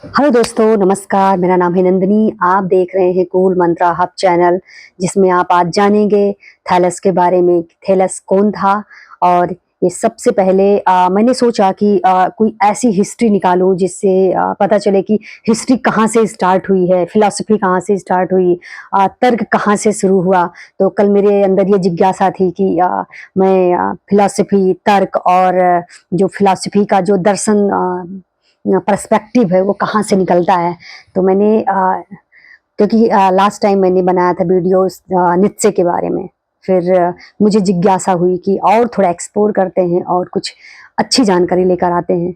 Hello दोस्तों, नमस्कार। मेरा नाम है नंदिनी। आप देख रहे हैं कूल मंत्रा हब चैनल, जिसमें आप आज जानेंगे थैलस के बारे में। थैलस कौन था? और ये सबसे पहले मैंने सोचा कि कोई ऐसी हिस्ट्री निकालूं जिससे पता चले कि हिस्ट्री कहाँ से स्टार्ट हुई है, फिलॉसफी कहाँ से स्टार्ट हुई, तर्क कहाँ से शुरू हुआ। तो कल मेरे अंदर ये जिज्ञासा थी कि मैं फिलॉसफी, तर्क और जो फिलॉसफी का जो दर्शन पर्सपेक्टिव है वो कहाँ से निकलता है। तो मैंने क्योंकि लास्ट टाइम मैंने बनाया था वीडियो नित्से के बारे में। फिर मुझे जिज्ञासा हुई कि और थोड़ा एक्सप्लोर करते हैं और कुछ अच्छी जानकारी लेकर आते हैं।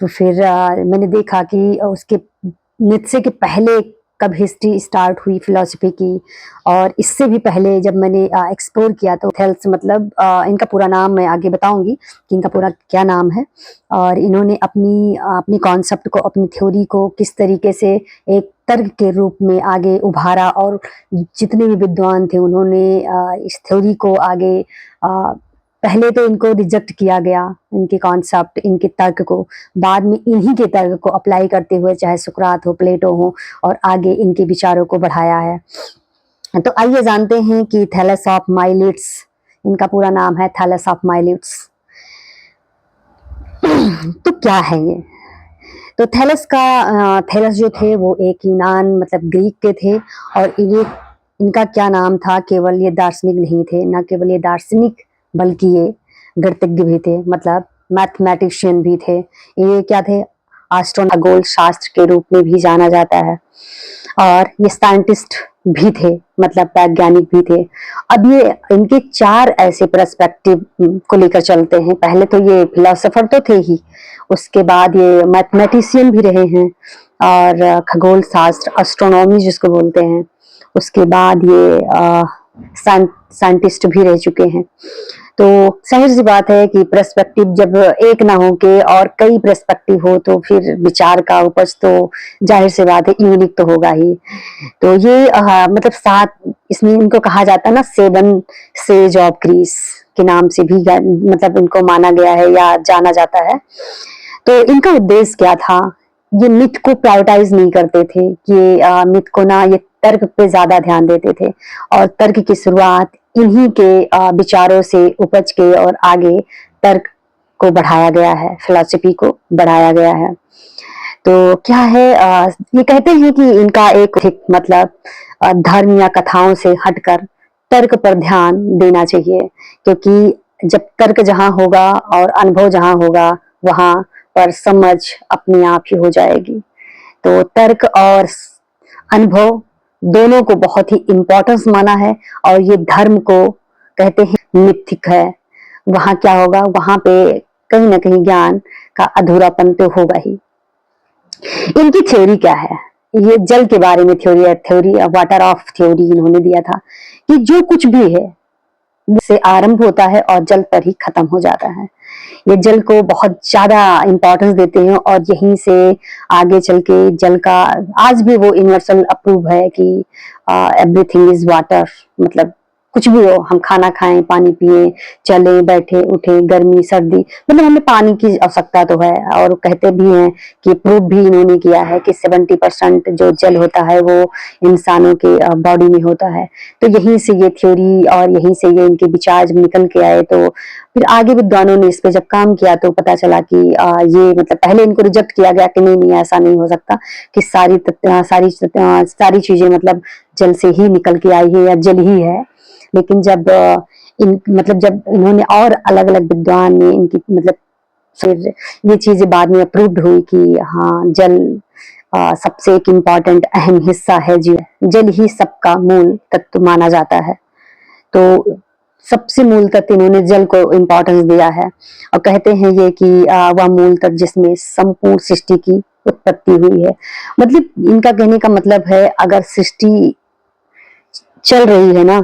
तो फिर मैंने देखा कि उसके नित्से के पहले कब हिस्ट्री स्टार्ट हुई फिलॉसफी की, और इससे भी पहले जब मैंने एक्सप्लोर किया तो थेल्स मतलब इनका पूरा नाम मैं आगे बताऊंगी कि इनका पूरा क्या नाम है। और इन्होंने अपनी कॉन्सेप्ट को, अपनी थ्योरी को किस तरीके से एक तर्क के रूप में आगे उभारा, और जितने भी विद्वान थे उन्होंने इस थ्योरी को आगे पहले तो इनको रिजेक्ट किया गया, इनके कॉन्सेप्ट, इनके तर्क को। बाद में इन्हीं के तर्क को अप्लाई करते हुए, चाहे सुकरात हो, प्लेटो हो, और आगे इनके विचारों को बढ़ाया है। तो आइए जानते हैं कि थैलस ऑफ माइलेट्स, इनका पूरा नाम है थैलस ऑफ माइलेट्स। तो क्या है ये? तो थैलस जो थे वो एक यूनान मतलब ग्रीक के थे। और ये इनका क्या नाम था, केवल ये दार्शनिक नहीं थे, ना केवल ये दार्शनिक बल्कि ये गणितज्ञ भी थे, मतलब मैथमेटिशियन भी थे। ये क्या थे? खगोल शास्त्र के रूप में भी जाना जाता है। और ये साइंटिस्ट भी थे, मतलब वैज्ञानिक भी थे। अब ये इनके चार ऐसे पर्सपेक्टिव को लेकर चलते हैं। पहले तो ये फिलोसोफर तो थे ही, उसके बाद ये मैथमेटिशियन भी रहे हैं, और खगोल शास्त्र, एस्ट्रोनॉमी जिसको बोलते हैं, उसके बाद ये साइंटिस्ट भी रह चुके हैं। तो जाहिर सी बात है कि पर्सपेक्टिव जब एक ना हो के और कई पर्सपेक्टिव हो तो फिर विचार का उपज तो जाहिर सी बात है यूनिक तो होगा ही। तो ये मतलब सात, इसमें इनको कहा जाता है ना, सेवन सेज ऑफ ग्रीस के नाम से भी मतलब इनको माना गया है या जाना जाता है। तो इनका उद्देश्य क्या था? ये मिथ को प्रायोरिटाइज नहीं करते थे। ये मिथ को ना, ये तर्क पे ज्यादा ध्यान देते थे। और तर्क की शुरुआत इन्हीं के विचारों से उपज के, और आगे तर्क को बढ़ाया गया है, फिलॉसफी को बढ़ाया गया है। तो क्या है, ये कहते हैं कि इनका एक मतलब धर्म या कथाओं से हटकर तर्क पर ध्यान देना चाहिए, क्योंकि जब तर्क जहां होगा और अनुभव जहां होगा, वहां पर समझ अपने आप ही हो जाएगी। तो तर्क और अनुभव दोनों को बहुत ही इंपॉर्टेंस माना है। और ये धर्म को कहते हैं मिथिक है। वहां क्या होगा? वहां पे कहीं ना कहीं ज्ञान का अधूरापन तो होगा ही। इनकी थ्योरी क्या है? ये जल के बारे में थ्योरी है, थ्योरी वाटर ऑफ थ्योरी इन्होंने दिया था कि जो कुछ भी है से आरंभ होता है और जल पर ही खत्म हो जाता है। ये जल को बहुत ज्यादा इंपॉर्टेंस देते हैं, और यहीं से आगे चल के जल का आज भी वो यूनिवर्सल अप्रूव है कि एवरीथिंग इज वाटर। मतलब कुछ भी हो, हम खाना खाएं, पानी पिए, चले बैठे उठे, गर्मी सर्दी, मतलब हमें पानी की आवश्यकता तो है। और कहते भी हैं कि प्रूव भी इन्होंने किया है कि 70% जो जल होता है वो इंसानों के बॉडी में होता है। तो यहीं से ये थ्योरी और यहीं से ये इनके विचार जब निकल के आए, तो फिर आगे विद्वानों ने इस पे जब काम किया तो पता चला कि ये मतलब पहले इनको रिजेक्ट किया गया कि नहीं नहीं, ऐसा नहीं हो सकता कि सारी चीजें मतलब जल से ही निकल के आई है या जल ही है। लेकिन जब जब इन्होंने और अलग अलग विद्वान ने इनकी मतलब फिर ये चीजें बाद में अप्रूव्ड हुई कि हाँ, जल सबसे एक इम्पॉर्टेंट अहम हिस्सा है जीवन। जल ही सबका मूल तत्व माना जाता है। तो सबसे मूल तत्व इन्होंने जल को इम्पोर्टेंस दिया है। और कहते हैं ये कि वह मूल तत्व जिसमें संपूर्ण सृष्टि की उत्पत्ति हुई है। मतलब इनका कहने का मतलब है, अगर सृष्टि चल रही है ना,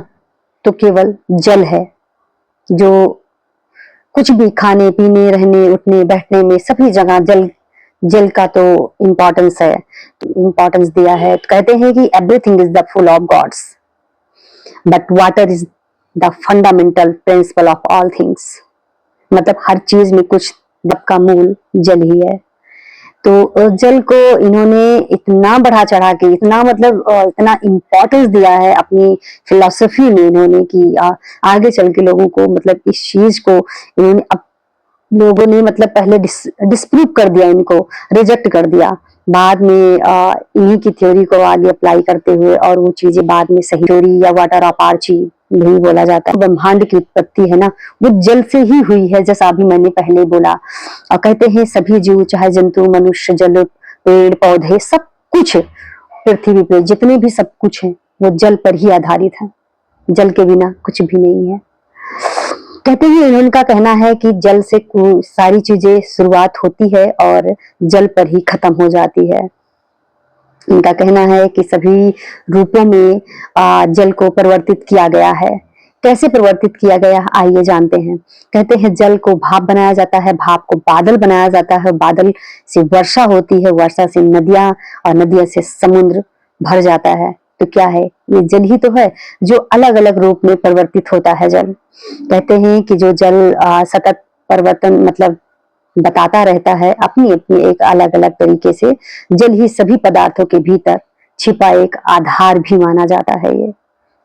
तो केवल जल है जो कुछ भी खाने पीने, रहने उठने बैठने में सभी जगह जल, जल का तो इम्पोर्टेंस है, इम्पोर्टेंस दिया है। तो कहते हैं कि everything is the full of gods, but water is the fundamental principle of all things. मतलब हर चीज में कुछ, का मूल जल ही है। तो जल को इन्होंने इतना बढ़ा चढ़ा के, इतना मतलब इतना इम्पोर्टेंस दिया है अपनी फिलॉसफी में इन्होंने कि आगे चल के लोगों को मतलब इस चीज को इन्होंने लोगों ने मतलब पहले डिस्प्रूव कर दिया, इनको रिजेक्ट कर दिया। बाद में इन्हीं की थ्योरी को आगे अप्लाई करते हुए और वो चीजें बाद में सही थ्योरी या वाटर ऑफ आर्ची भी बोला जाता है। ब्रह्मांड की उत्पत्ति है ना, वो जल से ही हुई है, जैसा अभी मैंने पहले बोला। और कहते हैं सभी जीव, चाहे जंतु, मनुष्य, जल, पेड़ पौधे, सब कुछ पृथ्वी पे जितने भी सब कुछ है वो जल पर ही आधारित है। जल के बिना कुछ भी नहीं है। कहते हैं इनका कहना है कि जल से सारी चीजें शुरुआत होती है और जल पर ही खत्म हो जाती है। इनका कहना है कि सभी रूपों में जल को परिवर्तित किया गया है। कैसे परिवर्तित किया गया, आइए जानते हैं। कहते हैं जल को भाप बनाया जाता है, भाप को बादल बनाया जाता है, बादल से वर्षा होती है, वर्षा से नदियां और नदियां से समुद्र भर जाता है। तो क्या है, ये जल ही तो है जो अलग अलग रूप में परिवर्तित होता है जल। कहते हैं कि जो जल सतत परिवर्तन मतलब बताता रहता है अपनी अपनी एक अलग अलग तरीके से। जल ही सभी पदार्थों के भीतर छिपा एक आधार भी माना जाता है। ये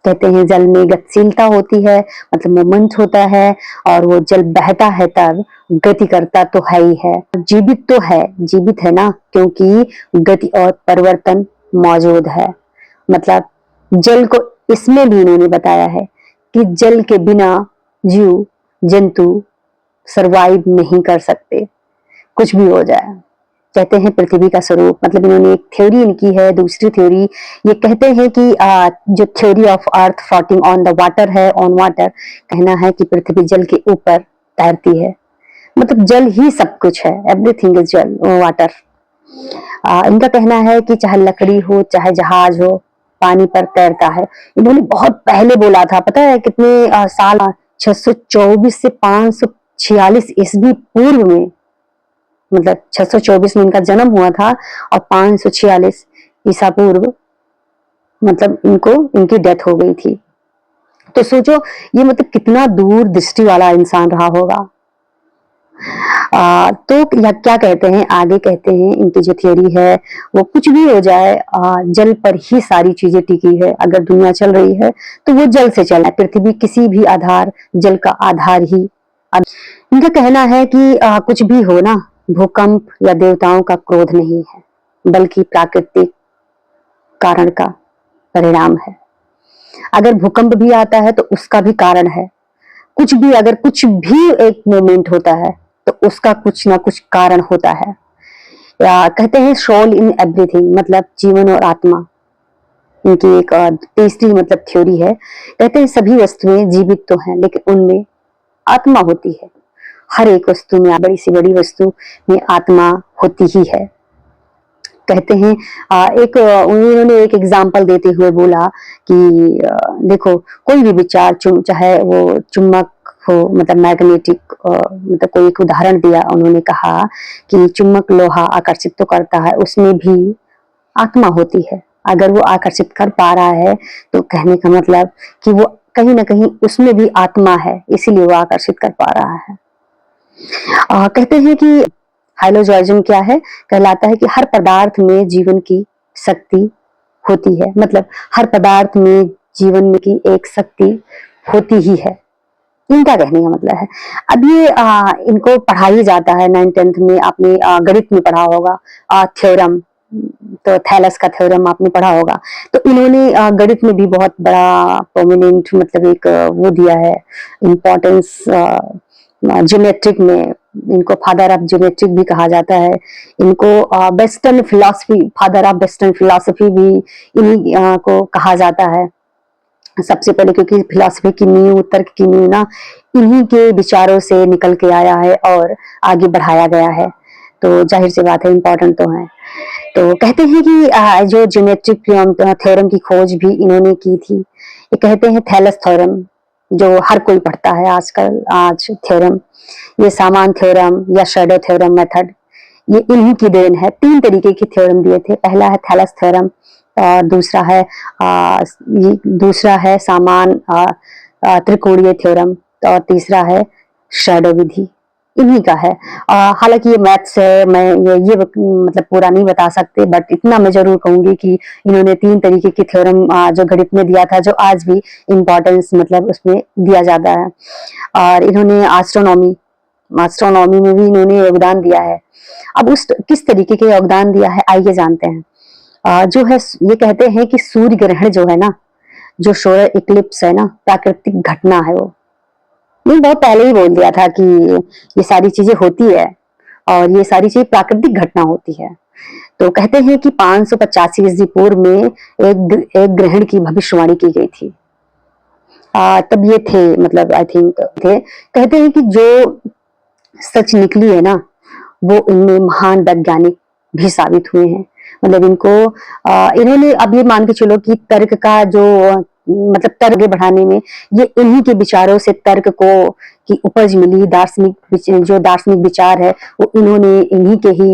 कहते हैं जल में गतिशीलता होती है, मतलब मोमेंट होता है, और वो जल बहता है तब गति करता तो है ही है, जीवित तो है, जीवित है ना, क्योंकि गति और परिवर्तन मौजूद है। मतलब जल को इसमें भी इन्होंने बताया है कि जल के बिना जीव जंतु सरवाइव नहीं कर सकते, कुछ भी हो जाए। कहते हैं पृथ्वी का स्वरूप, मतलब इन्होंने एक थ्योरी इनकी है। दूसरी थ्योरी ये कहते हैं कि जो theory of earth floating on the water है, ऑन वाटर, कहना है कि पृथ्वी जल के ऊपर तैरती है, मतलब जल ही सब कुछ है, एवरीथिंग इज जल, वाटर। इनका कहना है कि चाहे लकड़ी हो चाहे जहाज हो, पानी पर तैरता है। इन्होंने बहुत पहले बोला था, पता है कितने साल, 624 से 546 ईस्वी पूर्व में, मतलब 624 में इनका जन्म हुआ था और 546 ईसा पूर्व मतलब इनकी डेथ हो गई थी। तो सोचो ये मतलब कितना दूर दृष्टि वाला इंसान रहा होगा। तो क्या कहते हैं आगे, कहते हैं इनकी जो थियोरी है वो कुछ भी हो जाए, जल पर ही सारी चीजें टिकी है। अगर दुनिया चल रही है तो वो जल से चला है, पृथ्वी किसी भी आधार, जल का आधार ही। इनका कहना है कि कुछ भी हो ना, भूकंप या देवताओं का क्रोध नहीं है, बल्कि प्राकृतिक कारण का परिणाम है। अगर भूकंप भी आता है तो उसका भी कारण है। कुछ भी, अगर कुछ भी एक मोमेंट होता है तो उसका कुछ ना कुछ कारण होता है। या कहते हैं सोल इन एवरीथिंग, मतलब जीवन और आत्मा। इनकी एक तीसरी मतलब थ्योरी है। कहते हैं सभी वस्तुएं जीवित तो हैं लेकिन उनमें आत्मा होती है। हर एक वस्तु में, बड़ी से बड़ी वस्तु में आत्मा होती ही है। कहते हैं उन्होंने एक एग्जाम्पल देते हुए बोला कि देखो कोई भी विचार, चाहे वो चुंबक हो, मतलब मैग्नेटिक, मतलब कोई एक उदाहरण दिया। उन्होंने कहा कि चुंबक लोहा आकर्षित तो करता है, उसमें भी आत्मा होती है। अगर वो आकर्षित कर पा रहा है तो कहने का मतलब कि वो कहीं ना कहीं उसमें भी आत्मा है, इसीलिए वो आकर्षित कर पा रहा है। कहते हैं कि हाइलोजॉइज्म क्या है, कहलाता है कि हर पदार्थ में जीवन की शक्ति होती है, मतलब हर पदार्थ में जीवन में की एक शक्ति होती ही है। इनका कहने का मतलब है। अब ये इनको पढ़ाई जाता है 9th-10th में, आपने गणित में पढ़ा होगा थ्योरम, तो थैलस का थ्योरम आपने पढ़ा होगा। तो इन्होंने गणित में भी बहुत बड़ा प्रोमिनेंट मतलब एक वो दिया है इम्पोर्टेंस। ज्योमेट्रिक में इनको फादर ऑफ ज्योमेट्रिक भी कहा जाता है। इनको western philosophy, father of western philosophy भी इन्हीं को कहा जाता है सबसे पहले, क्योंकि फिलॉसफी की नींव, तर्क की नींव ना इन्हीं के विचारों से निकल के आया है और आगे बढ़ाया गया है। तो जाहिर सी बात है इम्पोर्टेंट तो है। तो कहते हैं कि जो ज्योमेट्रिक थ्योरम की खोज भी इन्होंने की थी। ये कहते हैं थैलस थ्योरम, जो हर कोई पढ़ता है आजकल, आज थ्योरम, ये सामान थ्योरम या शैडो थ्योरम मेथड, ये इन्हीं की देन है। 3 तरीके के थ्योरम दिए थे। पहला है थैलस थ्योरम, और दूसरा है सामान त्रिकोणीय थ्योरम, और तीसरा है शैडो विधि। इन्हीं का है। हालांकि ये मैथ्स है, मैं ये मतलब पूरा नहीं बता सकते, बट इतना मैं जरूर कहूंगी कि इन्होंने 3 तरीके की थ्योरम जो गणित में दिया था, जो आज भी इम्पोर्टेंस मतलब उसमें दिया जाता है। और इन्होंने एस्ट्रोनॉमी एस्ट्रोनॉमी में भी इन्होंने योगदान दिया है। अब उस किस तरीके के योगदान दिया है, आइए जानते हैं। जो है, ये कहते हैं कि सूर्य ग्रहण जो है ना, जो सोलर इक्लिप्स है ना, प्राकृतिक घटना है वो। नहीं, बहुत पहले ही बोल दिया था कि ये सारी चीजें होती है और ये सारी चीजें प्राकृतिक घटना होती है। तो कहते हैं कि 585 ईस्वी पूर्व में एक ग्रहण की भविष्यवाणी की गई थी। तब ये थे, मतलब आई थिंक थे। कहते हैं कि जो सच निकली है ना, वो इनमें महान वैज्ञानिक भी साबित हुए हैं। मतलब इन्होंने अब ये मान के चलो कि तर्क का जो मतलब तर्क बढ़ाने में ये इन्हीं के विचारों से तर्क को की उपज मिली। जो दार्शनिक विचार है वो इन्होंने इन्हीं के ही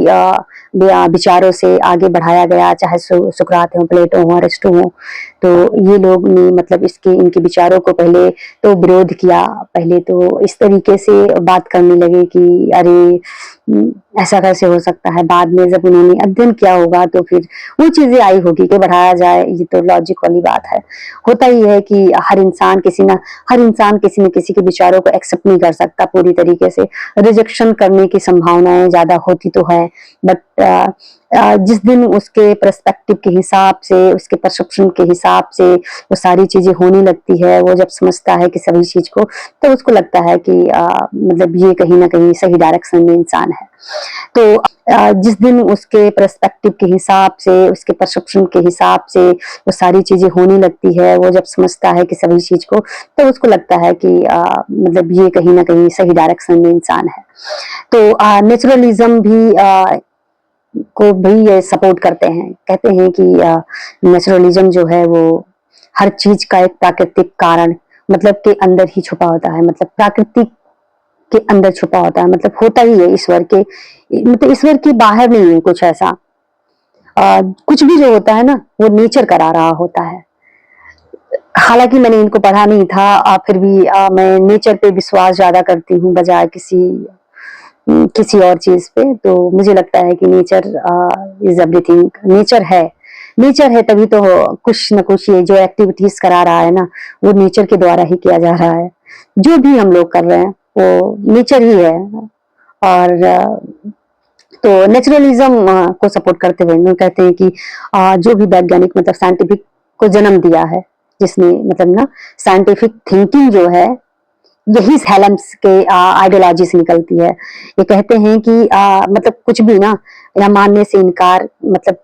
विचारों से आगे बढ़ाया गया, चाहे सुकरात हो, प्लेटो हो, अरिस्टो हो। तो ये लोग ने मतलब इनके विचारों को पहले तो विरोध किया। पहले तो इस तरीके से बात करने लगे कि अरे ऐसा कैसे हो सकता है। बाद में जब उन्होंने अध्ययन किया होगा तो फिर वो चीजें आई होगी कि बढ़ाया जाए। ये तो लॉजिक वाली बात है। होता ही है कि हर इंसान किसी न किसी के विचारों को एक्सेप्ट नहीं कर सकता पूरी तरीके से। रिजेक्शन करने की संभावनाएं ज्यादा होती तो है, बट जिस दिन उसके पर्सपेक्टिव के हिसाब से, उसके परसेप्शन के हिसाब से वो सारी चीजें होने लगती है, वो जब समझता है कि सभी चीज को, तो उसको लगता है कि मतलब ये कहीं ना कहीं सही डायरेक्शन में इंसान है। तो जिस दिन उसके पर्सपेक्टिव के हिसाब से, उसके परसेप्शन के हिसाब से वो सारी चीजें होने लगती है, वो जब समझता है कि सभी चीज को, तो उसको लगता है कि मतलब ये कहीं ना कहीं सही डायरेक्शन में इंसान है। तो नेचुरलिज्म भी को भी ये सपोर्ट करते हैं। कहते हैं कि नेचुरलिज्म जो है वो हर चीज का एक प्राकृतिक कारण मतलब के अंदर ही छुपा होता है। मतलब प्राकृतिक के अंदर छुपा होता है, मतलब होता ही है ईश्वर के, मतलब ईश्वर के बाहर नहीं है कुछ ऐसा। कुछ भी जो होता है ना, वो नेचर करा रहा होता है। हालांकि मैंने इनको पढ़ा नहीं था, फिर भी मैं नेचर पे विश्वास ज्यादा करती हूँ बजाय किसी और चीज पे। तो मुझे लगता है कि नेचर इज एवरीथिंग। नेचर है तभी तो कुछ न कुछ ये जो एक्टिविटीज करा रहा है ना, वो नेचर के द्वारा ही किया जा रहा है। जो भी हम लोग कर रहे हैं वो नेचर ही है। और तो नेचुरलिज्म को सपोर्ट करते हुए लोग कहते हैं कि जो भी वैज्ञानिक मतलब साइंटिफिक को जन्म दिया है, जिसने मतलब ना साइंटिफिक थिंकिंग जो है, यही थैलम्स के आइडियोलॉजी से निकलती है। ये कहते हैं कि मतलब कुछ भी ना या मानने से इनकार मतलब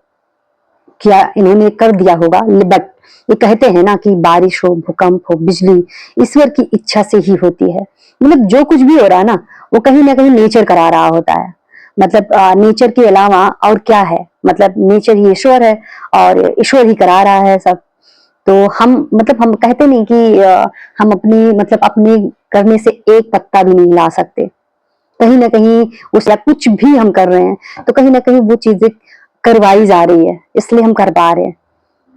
किया इन्होंने कर दिया होगा, बट ये कहते हैं ना कि बारिश हो, भूकंप हो, बिजली ईश्वर की इच्छा से ही होती है। मतलब जो कुछ भी हो रहा है ना, वो कहीं ना कहीं नेचर करा रहा होता है। मतलब नेचर के अलावा और क्या है, मतलब नेचर ही ईश्वर है और ईश्वर ही करा रहा है सब। तो हम कहते नहीं कि हम अपने करने से एक पत्ता भी नहीं ला सकते। कहीं ना कहीं उसका कुछ भी हम कर रहे हैं तो कहीं ना कहीं वो चीजें करवाई जा रही है, इसलिए हम कर पा रहे हैं।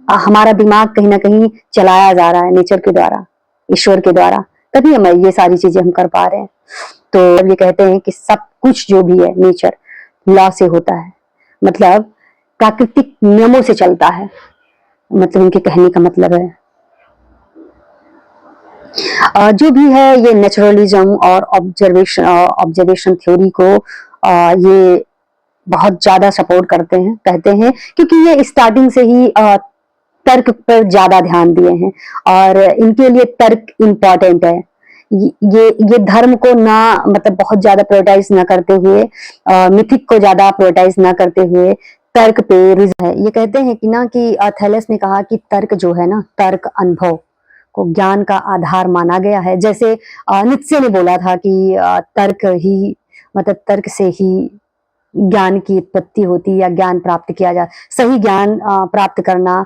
हमारा दिमाग कहीं ना कहीं चलाया जा रहा है नेचर के द्वारा, ईश्वर के द्वारा, तभी हम ये सारी चीजें हम कर पा रहे हैं। तो ये कहते हैं कि सब कुछ जो भी है नेचर लॉ से होता है, मतलब प्राकृतिक नियमों से चलता है। मतलब उनके कहने का मतलब है जो भी है ये नेचुरलिज्म और ऑब्जर्वेशन थ्योरी को ये बहुत ज्यादा सपोर्ट करते हैं, कहते हैं, क्योंकि ये स्टार्टिंग से ही तर्क पर ज्यादा ध्यान दिए हैं और इनके लिए तर्क इम्पोर्टेंट है। ये धर्म को ना मतलब बहुत ज्यादा प्रायोरिटाइज ना करते हुए, मिथिक को ज्यादा प्रायोरिटाइज ना करते हुए तर्क पे है। ये कहते हैं कि ना कि थैलेस ने कहा कि तर्क जो है ना, तर्क अनुभव को ज्ञान का आधार माना गया है। जैसे नित्शे ने बोला था कि तर्क ही मतलब तर्क से ही ज्ञान की उत्पत्ति होती या ज्ञान प्राप्त किया जा, सही ज्ञान प्राप्त करना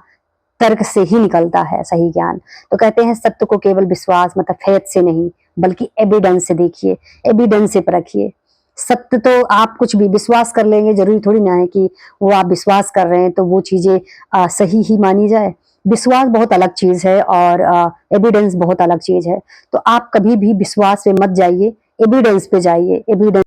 तर्क से ही निकलता है, सही ज्ञान। तो कहते हैं सत्य को केवल विश्वास मतलब फेथ से नहीं बल्कि एविडेंस से देखिए, एविडेंस से परखिए। सत्य तो आप कुछ भी विश्वास कर लेंगे, जरूरी थोड़ी ना है कि वो आप विश्वास कर रहे हैं तो वो चीजें सही ही मानी जाए। विश्वास बहुत अलग चीज है और एविडेंस बहुत अलग चीज है। तो आप कभी भी विश्वास पे मत जाइए, एविडेंस पे जाइए। एविडेंस